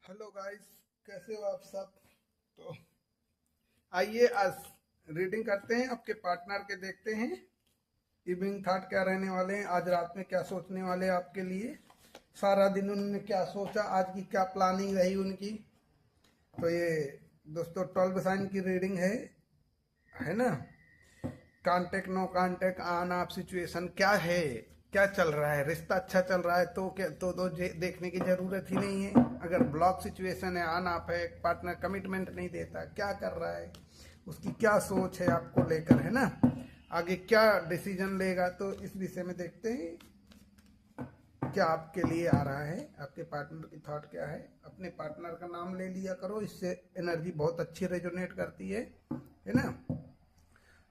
Hello guys, कैसे हो आप सब। तो आइए आज रीडिंग करते हैं, आपके पार्टनर के देखते हैं इवनिंग थॉट क्या रहने वाले हैं, आज रात में क्या सोचने वाले हैं आपके लिए, सारा दिन उन्होंने क्या सोचा, आज की क्या प्लानिंग रही उनकी। तो ये दोस्तों 12 साइन की रीडिंग है ना। Contact no contact, on off situation क्या है, क्या चल रहा है, रिश्ता अच्छा चल रहा है तो क्या तो देखने की जरूरत ही नहीं है। अगर ब्लॉक सिचुएशन है, ऑन ऑफ है, पार्टनर कमिटमेंट नहीं देता, क्या कर रहा है, उसकी क्या सोच है आपको लेकर, है ना, आगे क्या डिसीजन लेगा, तो इस विषय में देखते हैं क्या आपके लिए आ रहा है, आपके पार्टनर की थॉट क्या है। अपने पार्टनर का नाम ले लिया करो, इससे एनर्जी बहुत अच्छी रेजोनेट करती है ना।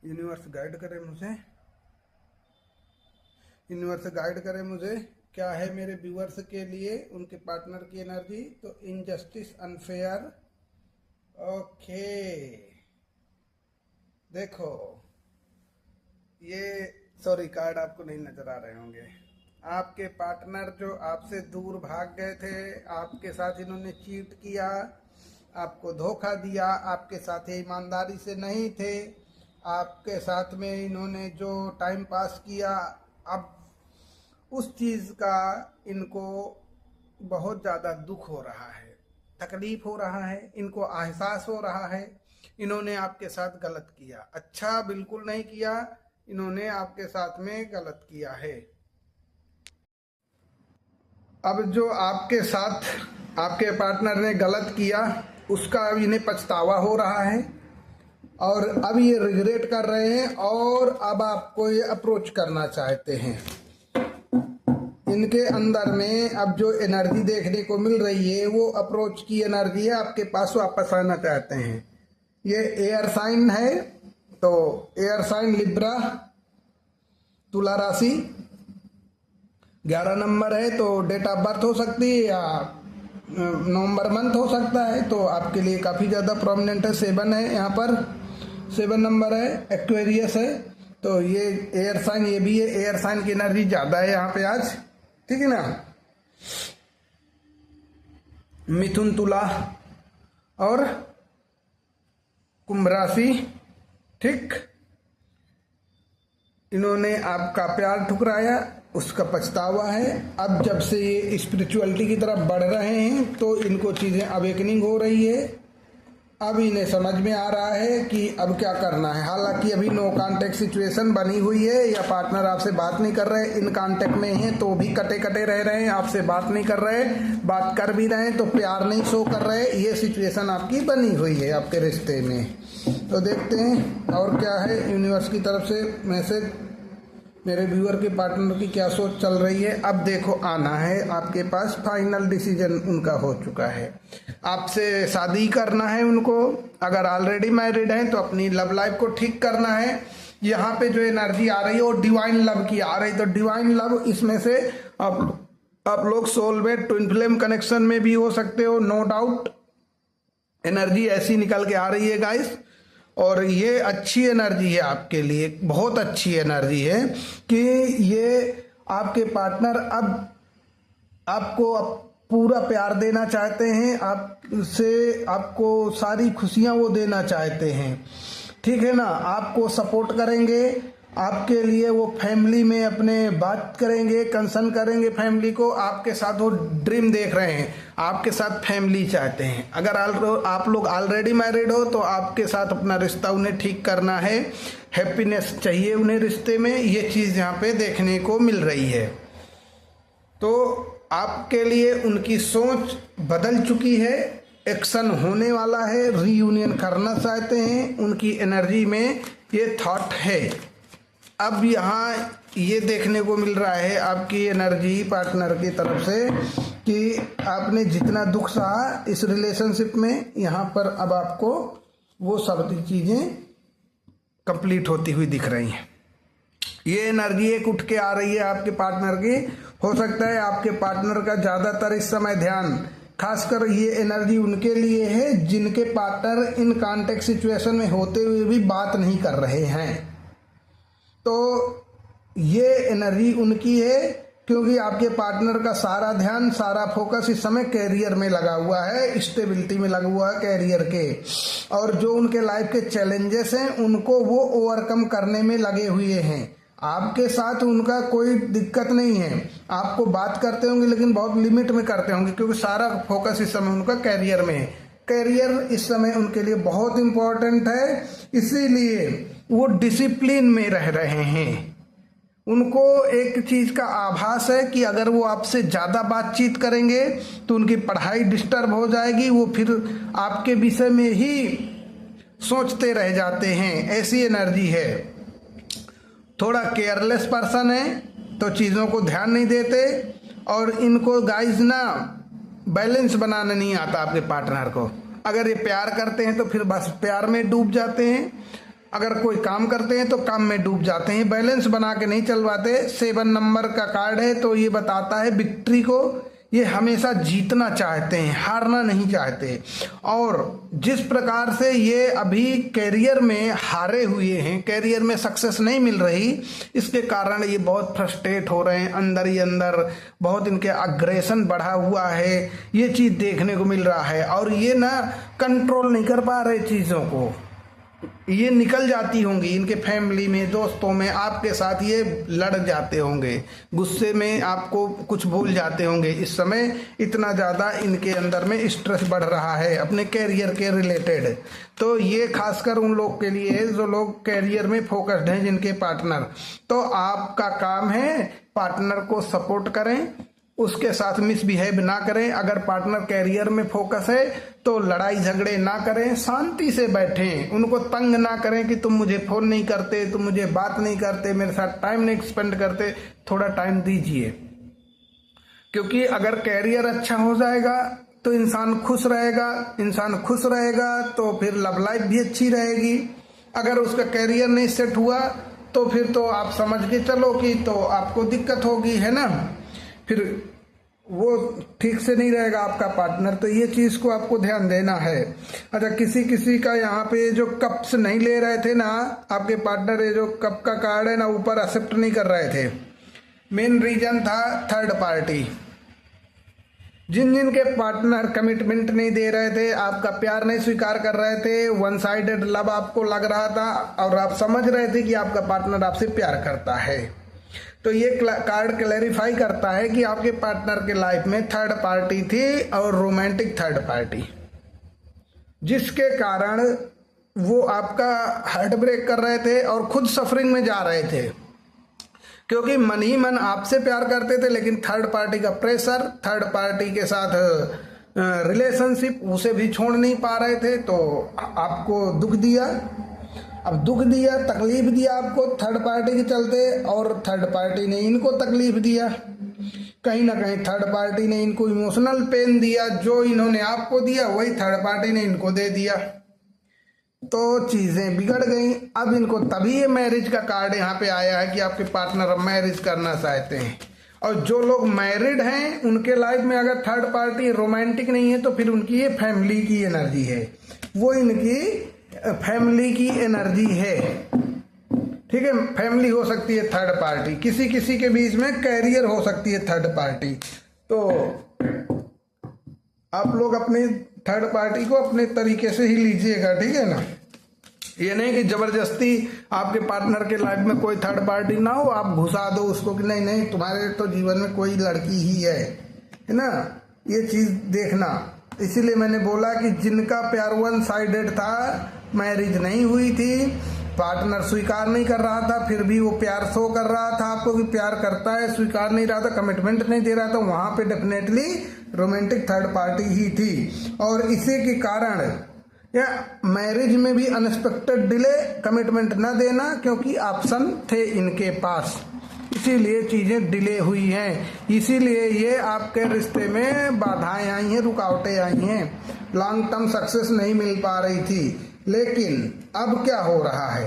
यूनिवर्स गाइड करे मुझे, यूनिवर्स गाइड करे मुझे, क्या है मेरे व्यूअर्स के लिए उनके पार्टनर की एनर्जी। तो इनजस्टिस, अनफेयर, ओके। देखो ये सॉरी कार्ड आपको नहीं नजर आ रहे होंगे। आपके पार्टनर जो आपसे दूर भाग गए थे, आपके साथ इन्होंने चीट किया, आपको धोखा दिया, आपके साथ ईमानदारी से नहीं थे, आपके साथ में इन्होंने जो टाइम पास किया, अब उस चीज़ का इनको बहुत ज़्यादा दुख हो रहा है, तकलीफ हो रहा है, इनको एहसास हो रहा है इन्होंने आपके साथ गलत किया। अच्छा बिल्कुल नहीं किया, इन्होंने आपके साथ में गलत किया है। अब जो आपके साथ आपके पार्टनर ने गलत किया उसका अब इन्हें पछतावा हो रहा है और अब ये रिग्रेट कर रहे हैं और अब आपको ये अप्रोच करना चाहते हैं। इनके अंदर में अब जो एनर्जी देखने को मिल रही है वो अप्रोच की एनर्जी है, आपके पास वापस आना चाहते हैं। ये एयर साइन है, तो एयर साइन लिब्रा, तुला राशि, 11 नंबर है, तो डेट ऑफ बर्थ हो सकती है या नवंबर मंथ हो सकता है, तो आपके लिए काफ़ी ज़्यादा प्रोमिनेंट है। 7 है, यहाँ पर 7 नंबर है, एक्वेरियस है, तो ये एयर साइन, ये भी है, एयर साइन की एनर्जी ज़्यादा है यहाँ पे आज, ठीक है ना। मिथुन, तुला और कुंभ राशि, ठीक। इन्होंने आपका प्यार ठुकराया, उसका पछतावा है। अब जब से ये स्पिरिचुअलिटी की तरफ बढ़ रहे हैं तो इनको चीज़ें अवेकनिंग हो रही है, अब इन्हें समझ में आ रहा है कि अब क्या करना है। हालांकि अभी नो कांटेक्ट सिचुएशन बनी हुई है, या पार्टनर आपसे बात नहीं कर रहे, इन कांटेक्ट में हैं तो भी कटे कटे रह रहे हैं, आपसे बात नहीं कर रहे, बात कर भी रहे हैं तो प्यार नहीं शो कर रहे, ये सिचुएशन आपकी बनी हुई है आपके रिश्ते में। तो देखते हैं और क्या है यूनिवर्स की तरफ से मैसेज, मेरे व्यूअर के पार्टनर की क्या सोच चल रही है। अब देखो आना है आपके पास, फाइनल डिसीजन उनका हो चुका है, आपसे शादी करना है उनको। अगर ऑलरेडी मैरिड हैं तो अपनी लव लाइफ को ठीक करना है। यहाँ पे जो एनर्जी आ रही है वो डिवाइन लव की आ रही, तो डिवाइन लव इसमें से आप लोग सोलमेट ट्विन फ्लेम कनेक्शन में भी हो सकते हो, नो डाउट। एनर्जी ऐसी निकल के आ रही है गाइस, और ये अच्छी एनर्जी है आपके लिए, बहुत अच्छी एनर्जी है कि ये आपके पार्टनर अब आपको पूरा प्यार देना चाहते हैं, आपसे आपको सारी खुशियां वो देना चाहते हैं, ठीक है ना। आपको सपोर्ट करेंगे, आपके लिए वो फैमिली में अपने बात करेंगे, कंसर्न करेंगे फैमिली को, आपके साथ वो ड्रीम देख रहे हैं, आपके साथ फैमिली चाहते हैं। अगर आप लोग ऑलरेडी मैरिड हो तो आपके साथ अपना रिश्ता उन्हें ठीक करना है, हैप्पीनेस चाहिए उन्हें रिश्ते में, ये चीज़ यहाँ पे देखने को मिल रही है। तो आपके लिए उनकी सोच बदल चुकी है, एक्शन होने वाला है, रीयूनियन करना चाहते हैं, उनकी एनर्जी में ये थॉट है। अब यहाँ ये देखने को मिल रहा है आपकी एनर्जी पार्टनर की तरफ से कि आपने जितना दुख सहा इस रिलेशनशिप में, यहाँ पर अब आपको वो सब चीज़ें कंप्लीट होती हुई दिख रही हैं। ये एनर्जी एक उठ के आ रही है आपके पार्टनर की। हो सकता है आपके पार्टनर का ज़्यादातर इस समय ध्यान, खासकर ये एनर्जी उनके लिए है जिनके पार्टनर इन कॉन्टेक्ट सिचुएशन में होते हुए भी बात नहीं कर रहे हैं। तो ये एनर्जी उनकी है क्योंकि आपके पार्टनर का सारा ध्यान, सारा फोकस इस समय कैरियर में लगा हुआ है, स्टेबिलिटी में लगा हुआ है कैरियर के, और जो उनके लाइफ के चैलेंजेस हैं उनको वो ओवरकम करने में लगे हुए हैं। आपके साथ उनका कोई दिक्कत नहीं है, आपको बात करते होंगे लेकिन बहुत लिमिट में करते होंगे, क्योंकि सारा फोकस इस समय उनका कैरियर में है। कैरियर इस समय उनके लिए बहुत इंपॉर्टेंट है, इसीलिए वो डिसिप्लिन में रह रहे हैं। उनको एक चीज का आभास है कि अगर वो आपसे ज्यादा बातचीत करेंगे तो उनकी पढ़ाई डिस्टर्ब हो जाएगी, वो फिर आपके विषय में ही सोचते रह जाते हैं, ऐसी एनर्जी है। थोड़ा केयरलेस पर्सन है तो चीज़ों को ध्यान नहीं देते, और इनको गाइस ना बैलेंस बनाना नहीं आता आपके पार्टनर को। अगर ये प्यार करते हैं तो फिर बस प्यार में डूब जाते हैं, अगर कोई काम करते हैं तो काम में डूब जाते हैं, बैलेंस बना के नहीं चल पाते। 7 नंबर का कार्ड है तो ये बताता है विक्ट्री को, ये हमेशा जीतना चाहते हैं, हारना नहीं चाहते। और जिस प्रकार से ये अभी कैरियर में हारे हुए हैं, कैरियर में सक्सेस नहीं मिल रही, इसके कारण ये बहुत फ्रस्ट्रेट हो रहे हैं, अंदर ही अंदर बहुत इनके अग्रेशन बढ़ा हुआ है, ये चीज़ देखने को मिल रहा है। और ये ना कंट्रोल नहीं कर पा रहे चीज़ों को, ये निकल जाती होंगी इनके फैमिली में, दोस्तों में, आपके साथ ये लड़ जाते होंगे, गुस्से में आपको कुछ भूल जाते होंगे। इस समय इतना ज़्यादा इनके अंदर में स्ट्रेस बढ़ रहा है अपने कैरियर के रिलेटेड। तो ये खासकर उन लोग के लिए है जो लोग कैरियर में फोकस्ड हैं, जिनके पार्टनर। तो आपका काम है पार्टनर को सपोर्ट करें, उसके साथ मिसबिहेव ना करें। अगर पार्टनर कैरियर में फोकस है तो लड़ाई झगड़े ना करें, शांति से बैठें, उनको तंग ना करें कि तुम मुझे फोन नहीं करते, तुम मुझे बात नहीं करते, मेरे साथ टाइम नहीं स्पेंड करते। थोड़ा टाइम दीजिए, क्योंकि अगर कैरियर अच्छा हो जाएगा तो इंसान खुश रहेगा, इंसान खुश रहेगा तो फिर लव लाइफ भी अच्छी रहेगी। अगर उसका कैरियर नहीं सेट हुआ तो फिर तो आप समझ के चलो कि तो आपको दिक्कत होगी, है ना, फिर वो ठीक से नहीं रहेगा आपका पार्टनर। तो ये चीज़ को आपको ध्यान देना है। अच्छा, किसी का यहाँ पे जो कप्स नहीं ले रहे थे ना आपके पार्टनर, ये जो कप का कार्ड है ना ऊपर एक्सेप्ट नहीं कर रहे थे, मेन रीजन था थर्ड पार्टी। जिनके पार्टनर कमिटमेंट नहीं दे रहे थे, आपका प्यार नहीं स्वीकार कर रहे थे, वन साइडेड लव आपको लग रहा था और आप समझ रहे थे कि आपका पार्टनर आपसे प्यार करता है, तो ये कार्ड क्लैरिफाई करता है कि आपके पार्टनर के लाइफ में थर्ड पार्टी थी और रोमांटिक थर्ड पार्टी, जिसके कारण वो आपका हार्ट ब्रेक कर रहे थे और खुद सफरिंग में जा रहे थे, क्योंकि मन ही मन आपसे प्यार करते थे, लेकिन थर्ड पार्टी का प्रेशर, थर्ड पार्टी के साथ रिलेशनशिप, उसे भी छोड़ नहीं पा रहे थे, तो आपको दुख दिया। अब दुख दिया, तकलीफ दिया आपको थर्ड पार्टी के चलते, और थर्ड पार्टी ने इनको तकलीफ दिया। कहीं ना कहीं थर्ड पार्टी ने इनको इमोशनल पेन दिया, जो इन्होंने आपको दिया वही थर्ड पार्टी ने इनको दे दिया, तो चीज़ें बिगड़ गई। अब इनको तभी ये मैरिज का कार्ड यहाँ पे आया है कि आपके पार्टनर अब मैरिज करना चाहते हैं। और जो लोग मैरिड हैं उनके लाइफ में अगर थर्ड पार्टी रोमांटिक नहीं है तो फिर उनकी ये फैमिली की एनर्जी है, वो इनकी फैमिली की एनर्जी है, ठीक है। फैमिली हो सकती है थर्ड पार्टी, किसी के बीच में कैरियर हो सकती है थर्ड पार्टी। तो आप लोग अपने थर्ड पार्टी को अपने तरीके से ही लीजिएगा, ठीक है ना। ये नहीं कि जबरदस्ती आपके पार्टनर के लाइफ में कोई थर्ड पार्टी ना हो, आप घुसा दो उसको कि नहीं तुम्हारे तो जीवन में कोई लड़की ही है ना, ये चीज देखना। इसीलिए मैंने बोला कि जिनका प्यार वन साइडेड था, मैरिज नहीं हुई थी, पार्टनर स्वीकार नहीं कर रहा था, फिर भी वो प्यार शो कर रहा था आपको कि प्यार करता है, स्वीकार नहीं रहा था, कमिटमेंट नहीं दे रहा था, वहां पे डेफिनेटली रोमांटिक थर्ड पार्टी ही थी। और इसी के कारण या मैरिज में भी अनएक्सपेक्टेड डिले, कमिटमेंट न देना, क्योंकि ऑप्शन थे इनके पास, इसीलिए चीजें डिले हुई हैं, इसीलिए ये आपके रिश्ते में बाधाएं आई हैं, रुकावटें आई हैं, लॉन्ग टर्म सक्सेस नहीं मिल पा रही थी। लेकिन अब क्या हो रहा है,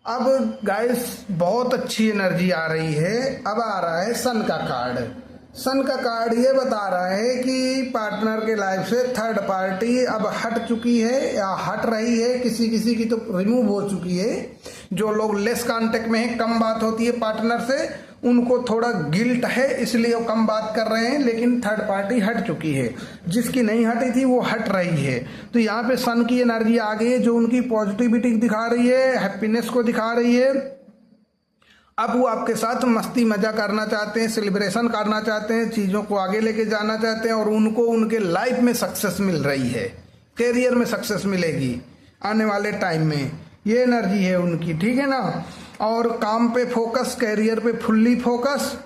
अब गाइस बहुत अच्छी एनर्जी आ रही है। अब आ रहा है सन का कार्ड। सन का कार्ड ये बता रहा है कि पार्टनर के लाइफ से थर्ड पार्टी अब हट चुकी है या हट रही है, किसी की तो रिमूव हो चुकी है। जो लोग लेस कांटेक्ट में है, कम बात होती है पार्टनर से, उनको थोड़ा गिल्ट है, इसलिए वो कम बात कर रहे हैं, लेकिन थर्ड पार्टी हट चुकी है। जिसकी नहीं हटी थी वो हट रही है। तो यहाँ पे सन की एनर्जी आ गई है जो उनकी पॉजिटिविटी दिखा रही है, हैप्पीनेस को दिखा रही है। अब वो आपके साथ मस्ती मजा करना चाहते हैं, सेलिब्रेशन करना चाहते हैं, चीज़ों को आगे लेके जाना चाहते हैं, और उनको उनके लाइफ में सक्सेस मिल रही है, कैरियर में सक्सेस मिलेगी आने वाले टाइम में। ये एनर्जी है उनकी, ठीक है ना। और काम पे फोकस, कैरियर पे फुल्ली फोकस,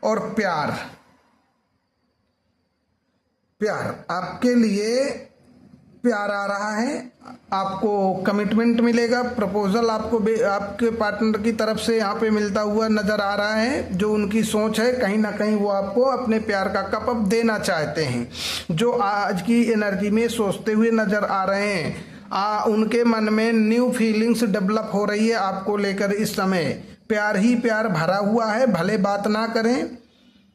और प्यार आपके लिए प्यार आ रहा है, आपको कमिटमेंट मिलेगा, प्रपोजल आपको आपके पार्टनर की तरफ से यहाँ पे मिलता हुआ नजर आ रहा है। जो उनकी सोच है कहीं ना कहीं वो आपको अपने प्यार का कप अप देना चाहते हैं, जो आज की एनर्जी में सोचते हुए नजर आ रहे हैं। उनके मन में न्यू फीलिंग्स डेवलप हो रही है आपको लेकर। इस समय प्यार ही प्यार भरा हुआ है, भले बात ना करें।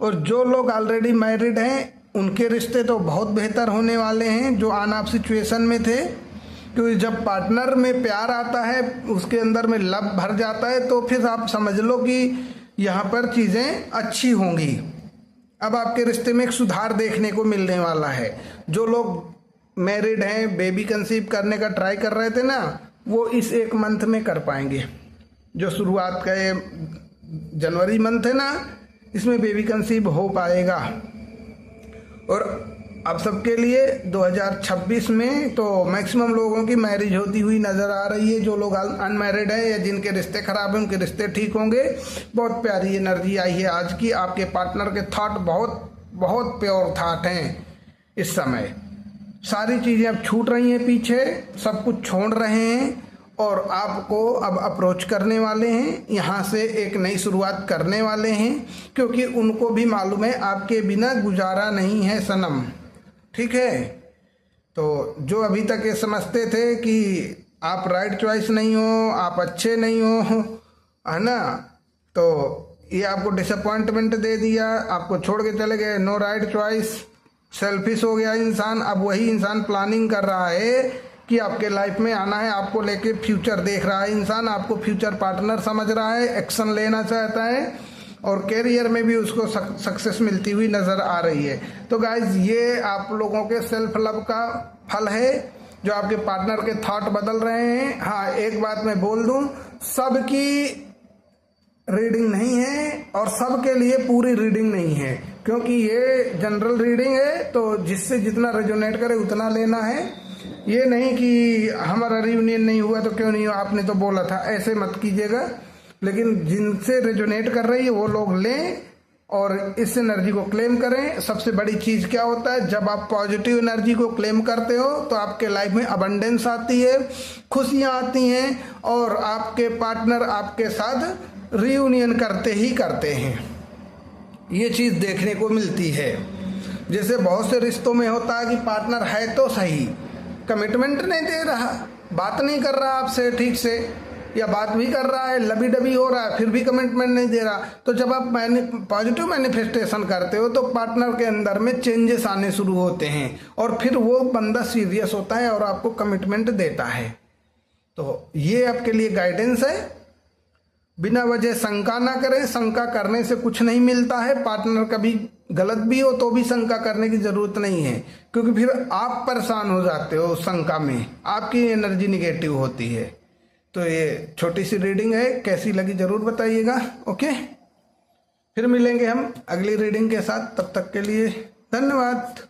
और जो लोग ऑलरेडी मैरिड हैं उनके रिश्ते तो बहुत बेहतर होने वाले हैं, जो ऑन ऑफ सिचुएशन में थे। क्योंकि जब पार्टनर में प्यार आता है, उसके अंदर में लव भर जाता है, तो फिर आप समझ लो कि यहाँ पर चीज़ें अच्छी होंगी। अब आपके रिश्ते में एक सुधार देखने को मिलने वाला है। जो लोग मैरिड हैं, बेबी कंसीव करने का ट्राई कर रहे थे ना, वो इस एक मंथ में कर पाएंगे। जो शुरुआत का ये जनवरी मंथ है ना, इसमें बेबी कंसीव हो पाएगा। और अब सबके लिए 2026 में तो मैक्सिमम लोगों की मैरिज होती हुई नज़र आ रही है। जो लोग अनमैरिड हैं या जिनके रिश्ते खराब हैं, उनके रिश्ते ठीक होंगे। बहुत प्यारी एनर्जी आई है आज की। आपके पार्टनर के थॉट बहुत बहुत प्योर थॉट हैं इस समय। सारी चीज़ें अब छूट रही हैं पीछे, सब कुछ छोड़ रहे हैं और आपको अब अप्रोच करने वाले हैं, यहाँ से एक नई शुरुआत करने वाले हैं। क्योंकि उनको भी मालूम है आपके बिना गुजारा नहीं है सनम, ठीक है। तो जो अभी तक ये समझते थे कि आप राइट चॉइस नहीं हो, आप अच्छे नहीं हो, है ना, तो ये आपको डिसअपॉइंटमेंट दे दिया, आपको छोड़ के चले गए। नो राइट चॉइस, सेल्फिश हो गया इंसान। अब वही इंसान प्लानिंग कर रहा है कि आपके लाइफ में आना है, आपको लेके फ्यूचर देख रहा है इंसान, आपको फ्यूचर पार्टनर समझ रहा है, एक्शन लेना चाहता है, और कैरियर में भी उसको सक्सेस मिलती हुई नज़र आ रही है। तो गाइज, ये आप लोगों के सेल्फ लव का फल है, जो आपके पार्टनर के थॉट बदल रहे हैं। हाँ, एक बात मैं बोल दूं, सबकी रीडिंग नहीं है और सबके लिए पूरी रीडिंग नहीं है, क्योंकि ये जनरल रीडिंग है। तो जिससे जितना रेजोनेट करे उतना लेना है। ये नहीं कि हमारा रियूनियन नहीं हुआ तो क्यों नहीं हुआ, आपने तो बोला था, ऐसे मत कीजिएगा। लेकिन जिनसे रेजोनेट कर रही है वो लोग लें और इस एनर्जी को क्लेम करें। सबसे बड़ी चीज़ क्या होता है, जब आप पॉजिटिव एनर्जी को क्लेम करते हो तो आपके लाइफ में अबंडेंस आती है, खुशियाँ आती हैं, और आपके पार्टनर आपके साथ रियूनियन करते ही करते हैं। ये चीज़ देखने को मिलती है। जैसे बहुत से रिश्तों में होता है कि पार्टनर है तो सही, कमिटमेंट नहीं दे रहा, बात नहीं कर रहा आपसे ठीक से, या बात भी कर रहा है, लबी डबी हो रहा है, फिर भी कमिटमेंट नहीं दे रहा। तो जब आप पॉजिटिव मैनिफेस्टेशन करते हो तो पार्टनर के अंदर में चेंजेस आने शुरू होते हैं, और फिर वो बंदा सीरियस होता है और आपको कमिटमेंट देता है। तो ये आपके लिए गाइडेंस है। बिना वजह शंका ना करें, शंका करने से कुछ नहीं मिलता है। पार्टनर कभी गलत भी हो तो भी शंका करने की जरूरत नहीं है, क्योंकि फिर आप परेशान हो जाते हो शंका में, आपकी एनर्जी निगेटिव होती है। तो ये छोटी सी रीडिंग है, कैसी लगी जरूर बताइएगा। ओके, फिर मिलेंगे हम अगली रीडिंग के साथ, तब तक के लिए धन्यवाद।